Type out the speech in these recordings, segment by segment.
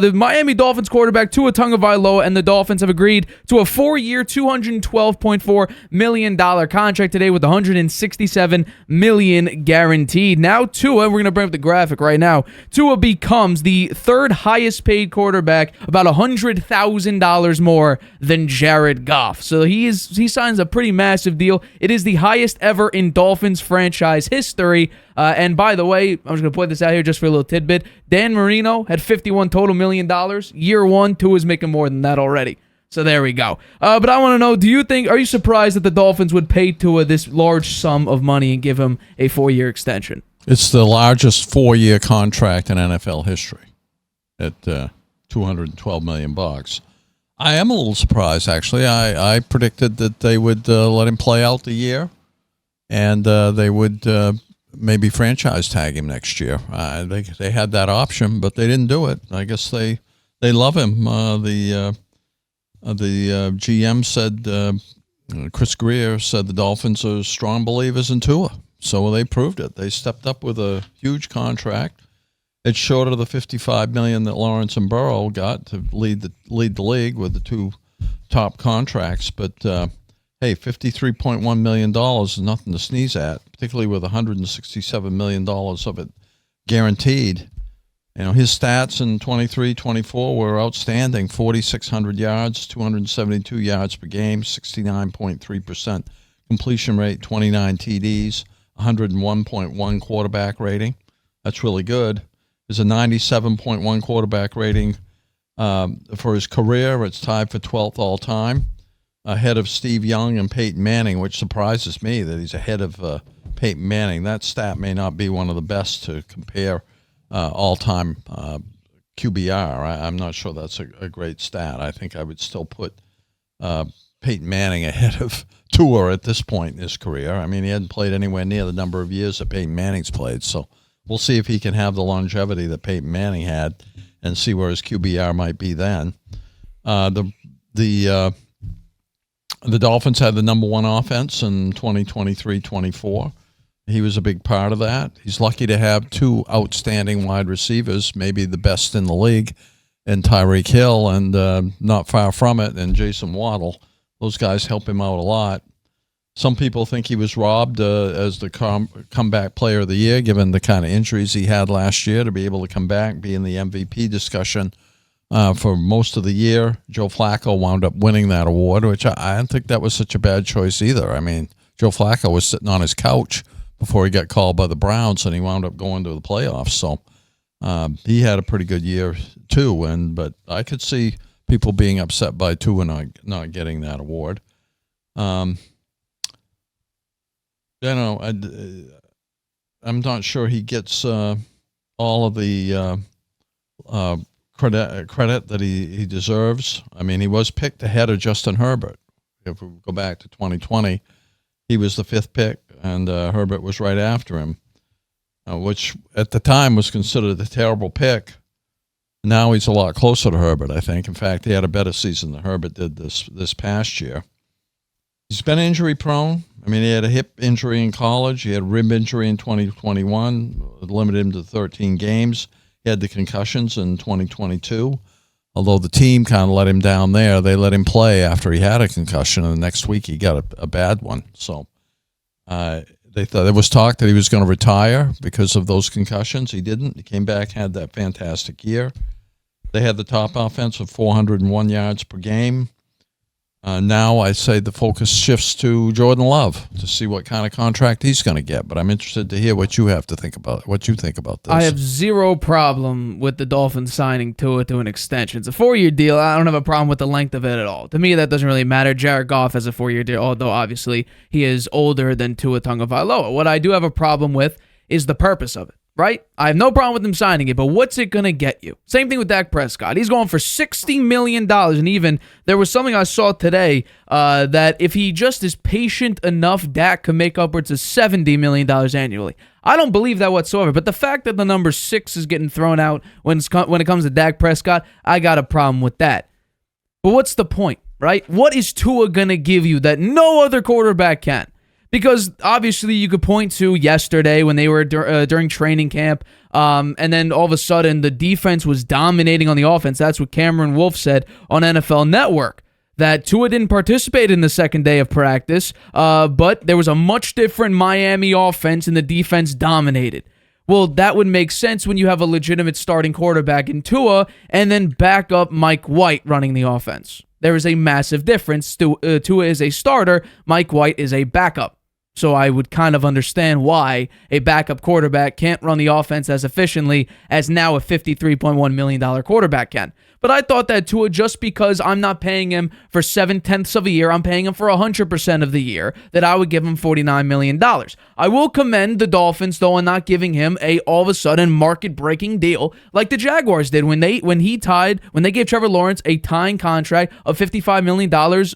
The Miami Dolphins quarterback Tua Tagovailoa and the Dolphins have agreed to a 4-year, $212.4 million contract today with $167 million guaranteed. Now Tua, we're going to bring up the graphic right now, Tua becomes the third highest paid quarterback, about $100,000 more than Jared Goff. So he signs a pretty massive deal. It is the highest ever in Dolphins franchise history. And by the way, I'm just going to point this out here just for a little tidbit. Dan Marino had $51 total million. Year one, Tua's making more than that already. So there we go. But I want to know, are you surprised that the Dolphins would pay Tua this large sum of money and give him a 4-year extension? It's the largest 4-year contract in NFL history at $212 million. I am a little surprised, actually. I predicted that they would let him play out the year, and they would maybe franchise tag him next year. They had that option, but they didn't do it. I guess they love him. The GM said, Chris Greer said the Dolphins are strong believers in Tua. So they proved it. They stepped up with a huge contract. It's short of the $55 million that Lawrence and Burrow got to lead the league with the two top contracts. But hey, $53.1 million is nothing to sneeze at, particularly with $167 million of it guaranteed. You know, his stats in 23-24 were outstanding: 4,600 yards, 272 yards per game, 69.3% completion rate, 29 TDs, 101.1 quarterback rating. That's really good. There's a 97.1 quarterback rating for his career. It's tied for 12th all time, ahead of Steve Young and Peyton Manning, which surprises me that he's ahead of Peyton Manning. That stat may not be one of the best to compare all-time QBR. I'm not sure that's a great stat. I think I would still put Peyton Manning ahead of Tua at this point in his career. I mean, he hadn't played anywhere near the number of years that Peyton Manning's played, so we'll see if he can have the longevity that Peyton Manning had and see where his QBR might be then. The Dolphins had the number one offense in 2023-24. He was a big part of that. He's lucky to have two outstanding wide receivers, maybe the best in the league, and Tyreek Hill, and not far from it, and Jason Waddle. Those guys help him out a lot. Some people think he was robbed as the comeback player of the year, given the kind of injuries he had last year, to be able to come back, be in the MVP discussion for most of the year. Joe Flacco wound up winning that award, which I don't think that was such a bad choice either. I mean, Joe Flacco was sitting on his couch before he got called by the Browns, and he wound up going to the playoffs. So he had a pretty good year too. But I could see people being upset by Tua not getting that award. I'm not sure he gets all of the credit that he deserves. I mean, he was picked ahead of Justin Herbert. If we go back to 2020, he was the 5th pick, and Herbert was right after him, which at the time was considered a terrible pick. Now he's a lot closer to Herbert, I think. In fact, he had a better season than Herbert did this past year. He's been injury prone. I mean, he had a hip injury in college. He had a rib injury in 2021, limited him to 13 games. He had the concussions in 2022. Although the team kind of let him down there, they let him play after he had a concussion, and the next week he got a bad one. So they thought there was talk that he was going to retire because of those concussions. He didn't. He came back, had that fantastic year. They had the top offense with 401 yards per game. Now I say the focus shifts to Jordan Love to see what kind of contract he's going to get. But I'm interested to hear what you have to think about. What you think about this? I have zero problem with the Dolphins signing Tua to an extension. It's a 4-year deal. I don't have a problem with the length of it at all. To me, that doesn't really matter. Jared Goff has a 4-year deal, although obviously he is older than Tua Tagovailoa. What I do have a problem with is the purpose of it. Right? I have no problem with them signing it, but what's it going to get you? Same thing with Dak Prescott. He's going for $60 million, and even there was something I saw today that if he just is patient enough, Dak could make upwards of $70 million annually. I don't believe that whatsoever, but the fact that the number 6 is getting thrown out when it comes to Dak Prescott, I got a problem with that. But what's the point, right? What is Tua going to give you that no other quarterback can? Because obviously you could point to yesterday when they were during training camp, And then all of a sudden, the defense was dominating on the offense. That's what Cameron Wolf said on NFL Network, that Tua didn't participate in the second day of practice, but there was a much different Miami offense and the defense dominated. Well, that would make sense when you have a legitimate starting quarterback in Tua and then backup Mike White running the offense. There is a massive difference. Tua is a starter, Mike White is a backup. So I would kind of understand why a backup quarterback can't run the offense as efficiently as now a $53.1 million quarterback can. But I thought that Tua, just because I'm not paying him for 7/10 of a year, I'm paying him for 100% of the year, that I would give him $49 million. I will commend the Dolphins, though, on not giving him a all of a sudden market-breaking deal like the Jaguars did when they gave Trevor Lawrence a tying contract of $55 million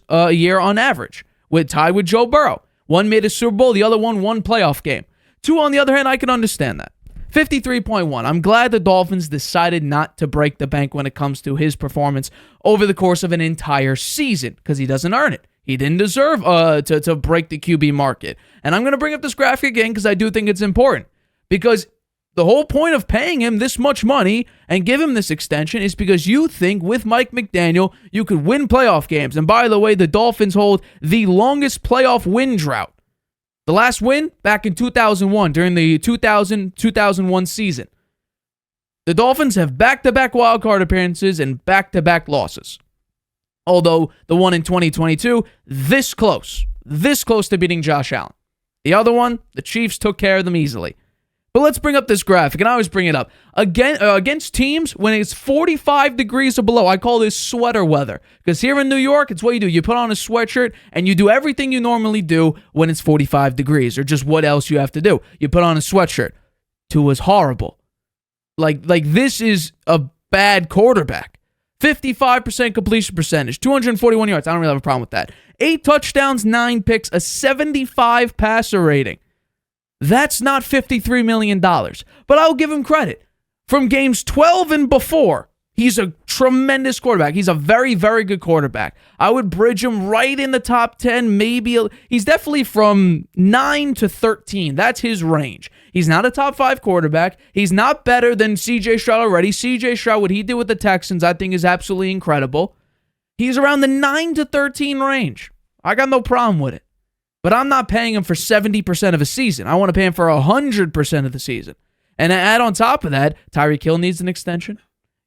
a year on average, tied with Joe Burrow. One made a Super Bowl, the other one playoff game. Tua, on the other hand, I can understand that. 53.1. I'm glad the Dolphins decided not to break the bank when it comes to his performance over the course of an entire season, because he doesn't earn it. He didn't deserve to break the QB market. And I'm going to bring up this graphic again because I do think it's important. Because the whole point of paying him this much money and give him this extension is because you think with Mike McDaniel you could win playoff games. And by the way, the Dolphins hold the longest playoff win drought. The last win back in 2001 during the 2000-2001 season. The Dolphins have back-to-back wildcard appearances and back-to-back losses. Although the one in 2022, this close to beating Josh Allen. The other one, the Chiefs took care of them easily. But let's bring up this graphic, and I always bring it up. Against teams when it's 45 degrees or below, I call this sweater weather. Because here in New York, it's what you do. You put on a sweatshirt, and you do everything you normally do when it's 45 degrees, or just what else you have to do. You put on a sweatshirt. Tua's horrible. Like this is a bad quarterback. 55% completion percentage, 241 yards. I don't really have a problem with that. 8 touchdowns, 9 picks, a 75 passer rating. That's not $53 million. But I'll give him credit. From games 12 and before, he's a tremendous quarterback. He's a very, very good quarterback. I would bridge him right in the top 10, maybe. He's definitely from 9 to 13. That's his range. He's not a top 5 quarterback. He's not better than C.J. Stroud already. C.J. Stroud, what he did with the Texans, I think is absolutely incredible. He's around the 9 to 13 range. I got no problem with it. But I'm not paying him for 70% of a season. I want to pay him for 100% of the season. And add on top of that, Tyreek Hill needs an extension.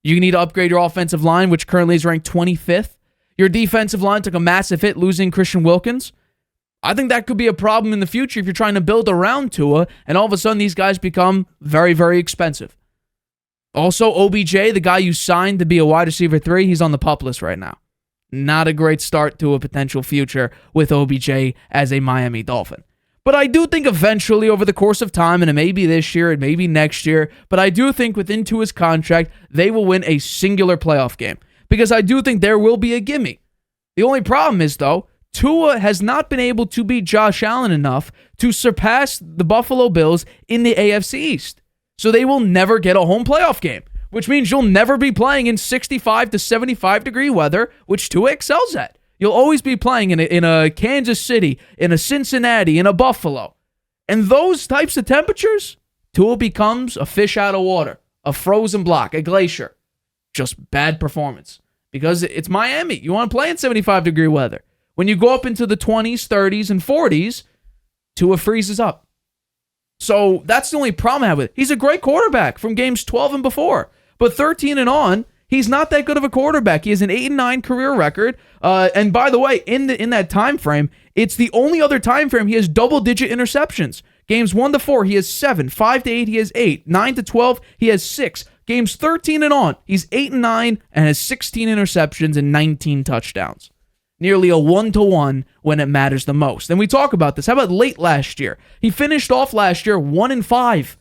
You need to upgrade your offensive line, which currently is ranked 25th. Your defensive line took a massive hit losing Christian Wilkins. I think that could be a problem in the future if you're trying to build around Tua, and all of a sudden these guys become very, very expensive. Also, OBJ, the guy you signed to be a wide receiver 3, he's on the PUP list right now. Not a great start to a potential future with OBJ as a Miami Dolphin. But I do think eventually over the course of time, and it may be this year, it may be next year, but I do think within Tua's contract, they will win a singular playoff game. Because I do think there will be a gimme. The only problem is, though, Tua has not been able to beat Josh Allen enough to surpass the Buffalo Bills in the AFC East. So they will never get a home playoff game. Which means you'll never be playing in 65 to 75 degree weather, which Tua excels at. You'll always be playing in a Kansas City, in a Cincinnati, in a Buffalo. And those types of temperatures, Tua becomes a fish out of water, a frozen block, a glacier. Just bad performance. Because it's Miami. You want to play in 75 degree weather. When you go up into the 20s, 30s, and 40s, Tua freezes up. So that's the only problem I have with it. He's a great quarterback from games 12 and before. But 13 and on, he's not that good of a quarterback. He has an 8-9 career record. And by the way, in that time frame, it's the only other time frame he has double-digit interceptions. Games 1 to 4, he has 7. 5 to 8, he has 8. 9 to 12, he has 6. Games 13 and on, he's 8-9 and has 16 interceptions and 19 touchdowns. Nearly a 1-to-1 when it matters the most. And we talk about this. How about late last year? He finished off last year 1-5.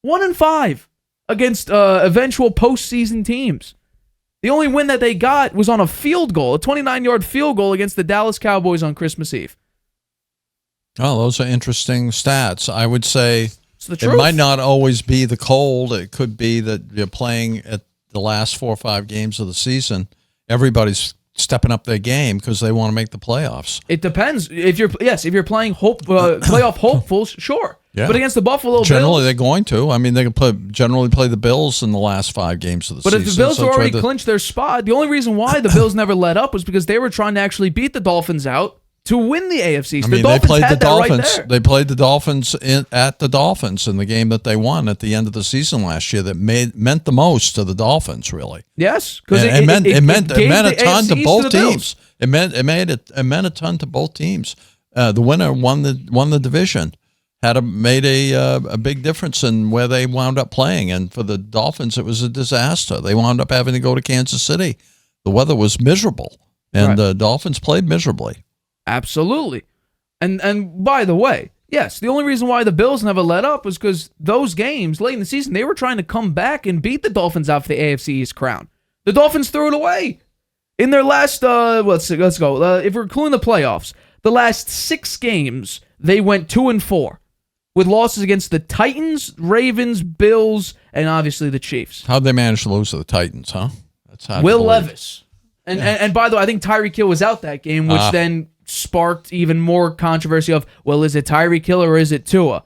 1-5. Against eventual postseason teams. The only win that they got was on a field goal, a 29-yard field goal against the Dallas Cowboys on Christmas Eve. Oh, those are interesting stats. I would say it might not always be the cold. It could be that you're playing at the last 4 or 5 games of the season. Everybody's stepping up their game because they want to make the playoffs. It depends. If you're playing playoff hopefuls, sure. Yeah. But against the Buffalo Generally, Bills, they're going to. I mean, they can generally play the Bills in the last 5 games of the but season. if the Bills already clinched their spot, the only reason why the Bills never let up was because they were trying to actually beat the Dolphins out to win the AFC. I mean, the they played had the Dolphins. Right there. They played the Dolphins at the Dolphins in the game that they won at the end of the season last year. That meant the most to the Dolphins, really. Yes, because it meant a ton to both teams. Bills. It meant a ton to both teams. The winner won the division. Made a big difference in where they wound up playing, and for the Dolphins, it was a disaster. They wound up having to go to Kansas City. The weather was miserable, and the Dolphins played miserably. Absolutely. And by the way, yes, the only reason why the Bills never let up was because those games late in the season, they were trying to come back and beat the Dolphins out for the AFC East crown. The Dolphins threw it away. In their last, let's go. If we're including the playoffs, the last 6 games, they went 2-4 with losses against the Titans, Ravens, Bills, and obviously the Chiefs. How'd they manage to lose to the Titans, huh? That's hard Will Levis. And by the way, I think Tyreek Hill was out that game, which then sparked even more controversy of, well, is it Tyreek Hill or is it Tua?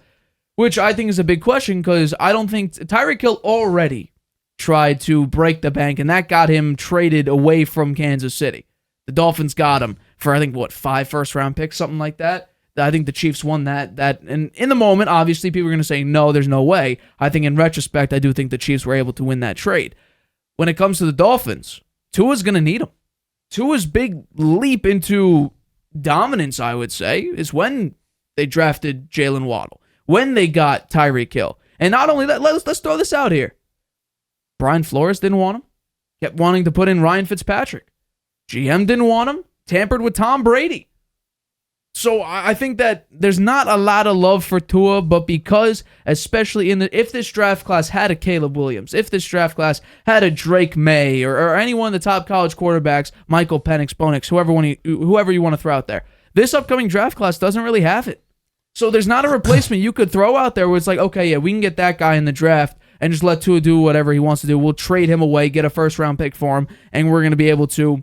Which I think is a big question because I don't think Tyreek Hill already tried to break the bank, and that got him traded away from Kansas City. The Dolphins got him for, I think, 5 first-round picks, something like that. I think the Chiefs won that. And in the moment, obviously, people are going to say, no, there's no way. I think in retrospect, I do think the Chiefs were able to win that trade. When it comes to the Dolphins, Tua's going to need him. Tua's big leap into dominance, I would say, is when they drafted Jaylen Waddle, when they got Tyreek Hill. And not only that, let's throw this out here. Brian Flores didn't want him. Kept wanting to put in Ryan Fitzpatrick. GM didn't want him. Tampered with Tom Brady. So I think that there's not a lot of love for Tua, but because, especially if this draft class had a Caleb Williams, if this draft class had a Drake May or any one of the top college quarterbacks, Michael Penix, Bonix, whoever you want to throw out there, this upcoming draft class doesn't really have it. So there's not a replacement you could throw out there where it's like, okay, yeah, we can get that guy in the draft and just let Tua do whatever he wants to do. We'll trade him away, get a first-round pick for him, and we're going to be able to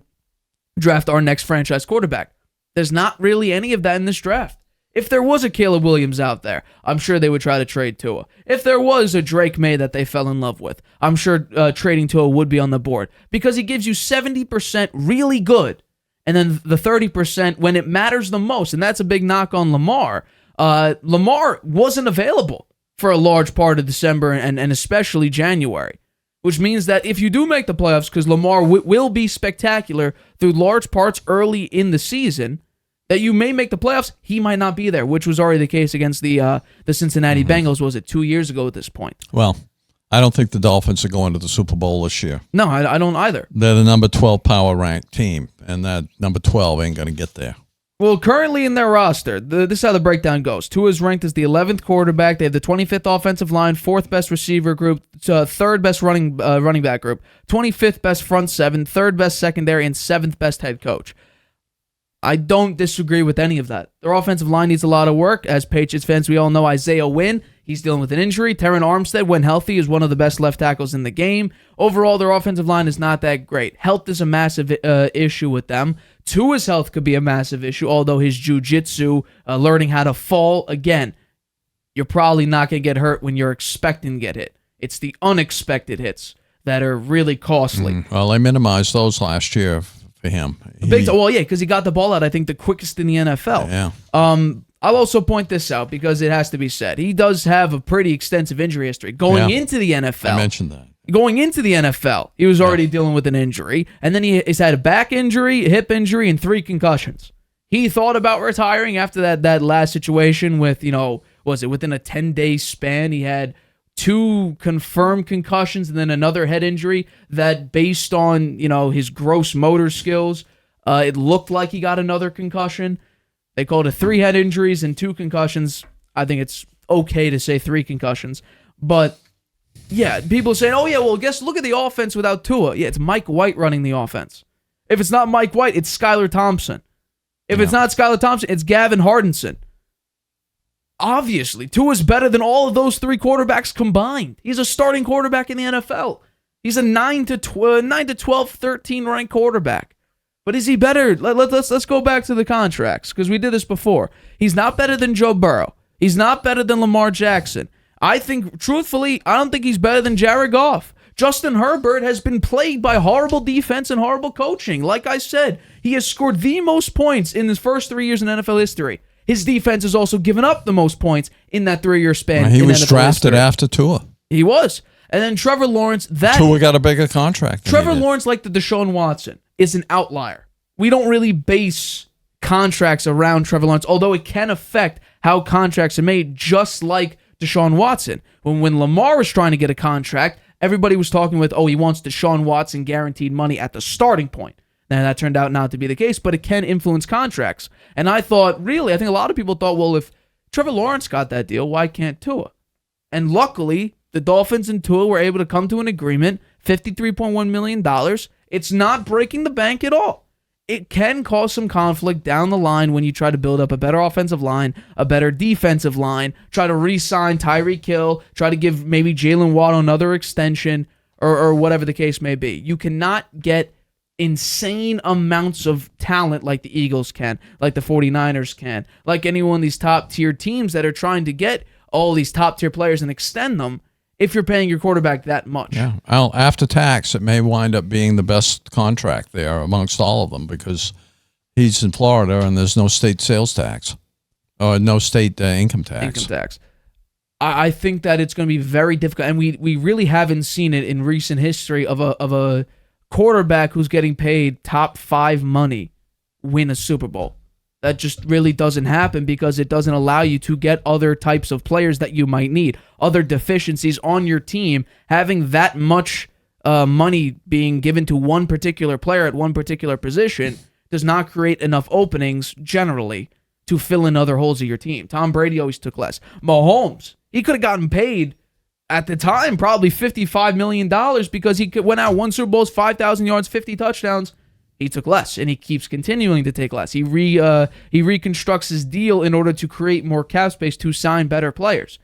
draft our next franchise quarterback. There's not really any of that in this draft. If there was a Caleb Williams out there, I'm sure they would try to trade Tua. If there was a Drake May that they fell in love with, I'm sure trading Tua would be on the board because he gives you 70% really good and then the 30% when it matters the most, and that's a big knock on Lamar. Lamar wasn't available for a large part of December and especially January, which means that if you do make the playoffs, because Lamar will be spectacular through large parts early in the season, that you may make the playoffs, he might not be there, which was already the case against the Cincinnati Bengals, was it 2 years ago at this point? Well, I don't think the Dolphins are going to the Super Bowl this year. No, I don't either. They're the number 12 power ranked team, and that number 12 ain't going to get there. Well, currently in their roster, this is how the breakdown goes. Tua is ranked as the 11th quarterback. They have the 25th offensive line, 4th best receiver group, 3rd best running back group, 25th best front seven, 3rd best secondary, and 7th best head coach. I don't disagree with any of that. Their offensive line needs a lot of work. As Patriots fans, we all know Isaiah Wynn. He's dealing with an injury. Terran Armstead, when healthy, is one of the best left tackles in the game. Overall, their offensive line is not that great. Health is a massive issue with them. Tua's health could be a massive issue, although his jiu-jitsu, learning how to fall, again, you're probably not going to get hurt when you're expecting to get hit. It's the unexpected hits that are really costly. Well, they minimized those last year for him. Because he got the ball out, I think, the quickest in the NFL. Yeah. I'll also point this out because it has to be said. He does have a pretty extensive injury history. Going into the NFL. I mentioned that. Going into the NFL, he was already dealing with an injury. And then he's had a back injury, a hip injury, and 3 concussions. He thought about retiring after that last situation with, was it within a 10-day span? He had 2 confirmed concussions and then another head injury that based on, his gross motor skills, it looked like he got another concussion. They called it 3 head injuries and 2 concussions. I think it's okay to say 3 concussions. But, yeah, people saying, oh, yeah, well, look at the offense without Tua. Yeah, it's Mike White running the offense. If it's not Mike White, it's Skylar Thompson. If it's not Skylar Thompson, it's Gavin Hardinson. Obviously, Tua's better than all of those 3 quarterbacks combined. He's a starting quarterback in the NFL. He's a 9 to 12, 13 ranked quarterback. But is he better? Let's go back to the contracts because we did this before. He's not better than Joe Burrow. He's not better than Lamar Jackson. I think, truthfully, I don't think he's better than Jared Goff. Justin Herbert has been plagued by horrible defense and horrible coaching. Like I said, he has scored the most points in his first 3 years in NFL history. His defense has also given up the most points in that 3-year span. He was drafted after Tua. He was. And then Trevor Lawrence, Tua got a bigger contract. Trevor Lawrence, like the Deshaun Watson, is an outlier. We don't really base contracts around Trevor Lawrence, although it can affect how contracts are made, just like Deshaun Watson. When Lamar was trying to get a contract, everybody was talking with, he wants Deshaun Watson guaranteed money at the starting point. Now, that turned out not to be the case, but it can influence contracts. And I think a lot of people thought, well, if Trevor Lawrence got that deal, why can't Tua? And luckily, the Dolphins and Tua were able to come to an agreement, $53.1 million. It's not breaking the bank at all. It can cause some conflict down the line when you try to build up a better offensive line, a better defensive line, try to re-sign Tyreek Hill, try to give maybe Jaylen Waddle another extension, or whatever the case may be. You cannot get insane amounts of talent like the Eagles can, like the 49ers can, like any one of these top-tier teams that are trying to get all these top-tier players and extend them if you're paying your quarterback that much. Yeah. Well, after tax, it may wind up being the best contract there amongst all of them because he's in Florida and there's no state sales tax or no state income tax. I think that it's going to be very difficult, and we really haven't seen it in recent history of a quarterback who's getting paid top 5 money win a Super Bowl. That just really doesn't happen because it doesn't allow you to get other types of players that you might need, other deficiencies on your team. Having that much money being given to one particular player at one particular position does not create enough openings generally to fill in other holes of your team. Tom Brady always took less. Mahomes, he could have gotten paid at the time probably $55 million because he went out, won Super Bowls, 5,000 yards, 50 touchdowns. He took less, and he keeps continuing to take less. He reconstructs his deal in order to create more cap space to sign better players.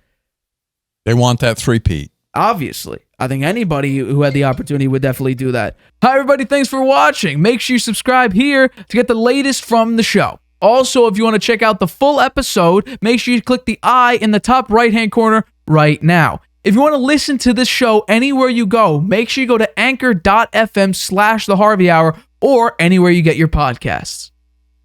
They want that three-peat. Obviously. I think anybody who had the opportunity would definitely do that. Hi, everybody. Thanks for watching. Make sure you subscribe here to get the latest from the show. Also, if you want to check out the full episode, make sure you click the I in the top right-hand corner right now. If you want to listen to this show anywhere you go, make sure you go to anchor.fm/The Harvey Hour or anywhere you get your podcasts.